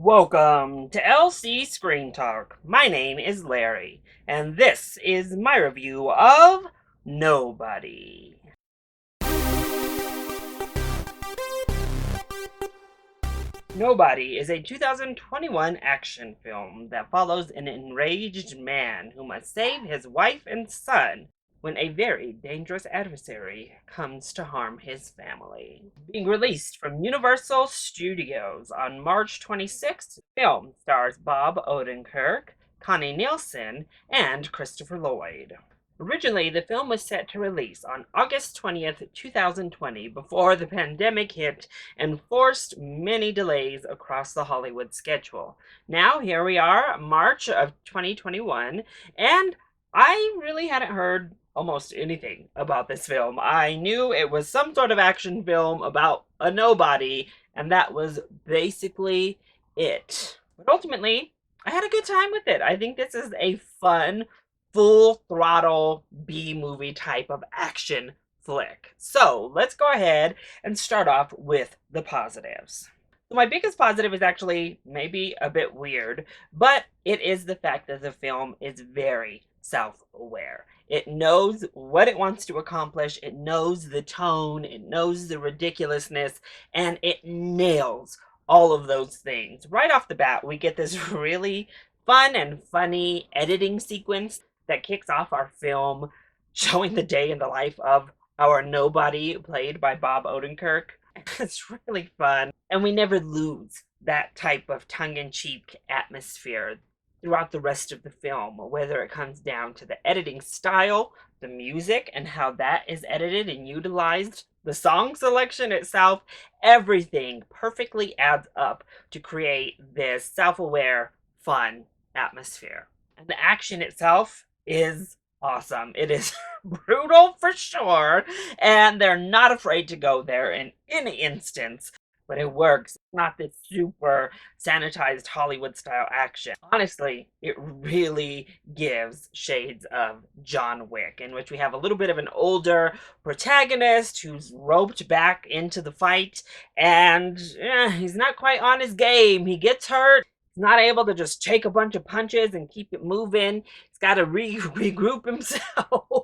Welcome to LC Screen Talk. My name is Larry, and this is my review of Nobody. Nobody is a 2021 action film that follows an enraged man who must save his wife and son when a very dangerous adversary comes to harm his family. Being released from Universal Studios on March 26th, the film stars Bob Odenkirk, Connie Nielsen, and Christopher Lloyd. Originally, the film was set to release on August 20th, 2020, before the pandemic hit and forced many delays across the Hollywood schedule. Now, here we are, March of 2021, and I really hadn't heard almost anything about this film. I knew it was some sort of action film about a nobody, and that was basically it. But ultimately, I had a good time with it. I think this is a fun, full throttle B movie type of action flick. So let's go ahead and start off with the positives. So my biggest positive is actually maybe a bit weird, but it is the fact that the film is very self-aware. It knows what it wants to accomplish, it knows the tone, it knows the ridiculousness, and it nails all of those things. Right off the bat, we get this really fun and funny editing sequence that kicks off our film, showing the day in the life of our nobody, played by Bob Odenkirk. It's really fun, and we never lose that type of tongue-in-cheek atmosphere throughout the rest of the film, whether it comes down to the editing style, the music, and how that is edited and utilized, the song selection itself. Everything perfectly adds up to create this self-aware, fun atmosphere. And the action itself is awesome. It is brutal for sure, and they're not afraid to go there in any instance, but it works. It's not this super sanitized Hollywood style action. Honestly, it really gives shades of John Wick, in which we have a little bit of an older protagonist who's roped back into the fight, and he's not quite on his game. He gets hurt. Not able to just take a bunch of punches and keep it moving. He's got to regroup himself.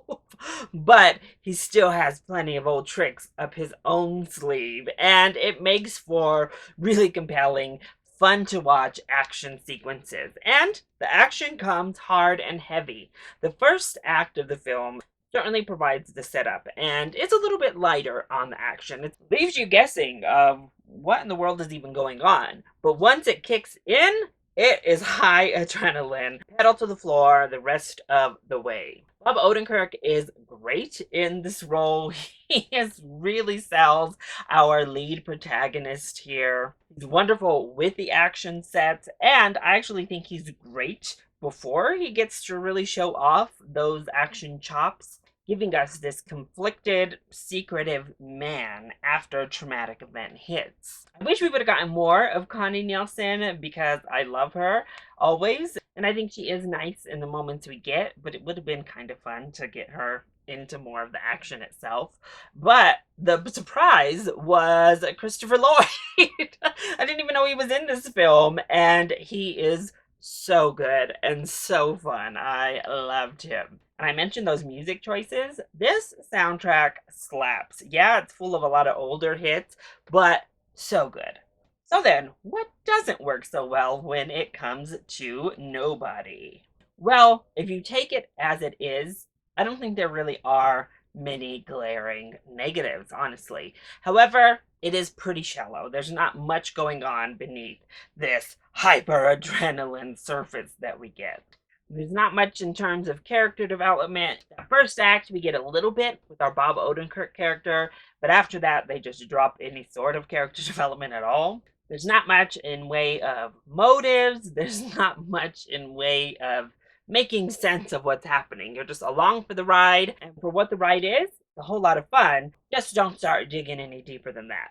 But he still has plenty of old tricks up his own sleeve. And it makes for really compelling, fun to watch action sequences. And the action comes hard and heavy. The first act of the film certainly provides the setup, and it's a little bit lighter on the action. It leaves you guessing of what in the world is even going on. But once it kicks in, it is high adrenaline, pedal to the floor the rest of the way. Bob Odenkirk is great in this role. He really sells our lead protagonist here. He's wonderful with the action sets, and I actually think he's great before he gets to really show off those action chops, giving us this conflicted, secretive man after a traumatic event hits. I wish we would have gotten more of Connie Nielsen because I love her always, and I think she is nice in the moments we get, but it would have been kind of fun to get her into more of the action itself. But the surprise was Christopher Lloyd. I didn't even know he was in this film, and he is so good and so fun. I loved him. And I mentioned those music choices. This soundtrack slaps. Yeah, it's full of a lot of older hits, but so good. So then, what doesn't work so well when it comes to Nobody? Well, if you take it as it is, I don't think there really are many glaring negatives, honestly. However, it is pretty shallow. There's not much going on beneath this hyper adrenaline surface that we get. There's not much in terms of character development. The first act, we get a little bit with our Bob Odenkirk character, but after that, they just drop any sort of character development at all. There's not much in way of motives. There's not much in way of making sense of what's happening. You're just along for the ride, and for what the ride is, a whole lot of fun. Just don't start digging any deeper than that.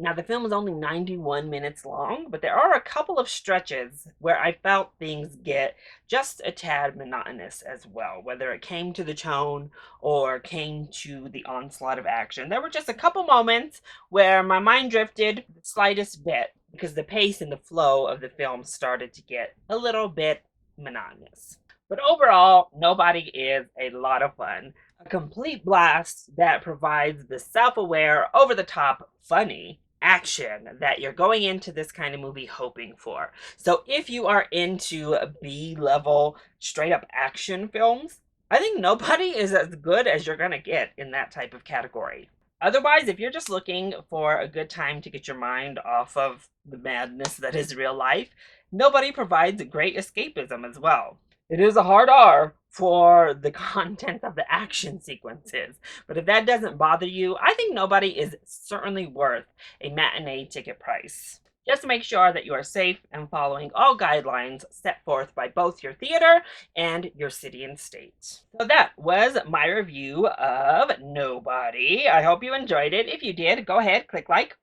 Now, the film is only 91 minutes long, but there are a couple of stretches where I felt things get just a tad monotonous as well, whether it came to the tone or came to the onslaught of action. There were just a couple moments where my mind drifted the slightest bit because the pace and the flow of the film started to get a little bit monotonous. But overall, Nobody is a lot of fun. A complete blast that provides the self aware, over the top, funny action that you're going into this kind of movie hoping for. So if you are into B level, straight up action films, I think Nobody is as good as you're going to get in that type of category. Otherwise, if you're just looking for a good time to get your mind off of the madness that is real life, Nobody provides great escapism as well. It is a hard R for the content of the action sequences, but if that doesn't bother you, I think Nobody is certainly worth a matinee ticket price. Just make sure that you are safe and following all guidelines set forth by both your theater and your city and state. So that was my review of Nobody. I hope you enjoyed it. If you did, go ahead, click like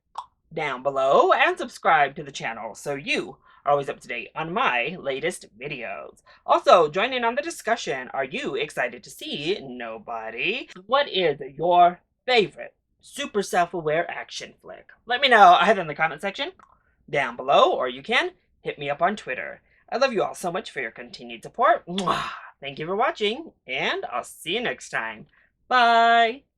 down below and subscribe to the channel so you are always up to date on my latest videos. Also, join in on the discussion. Are you excited to see Nobody? What is your favorite super self-aware action flick? Let me know either in the comment section down below, or you can hit me up on Twitter. I love you all so much for your continued support. Thank you for watching, and I'll see you next time. Bye!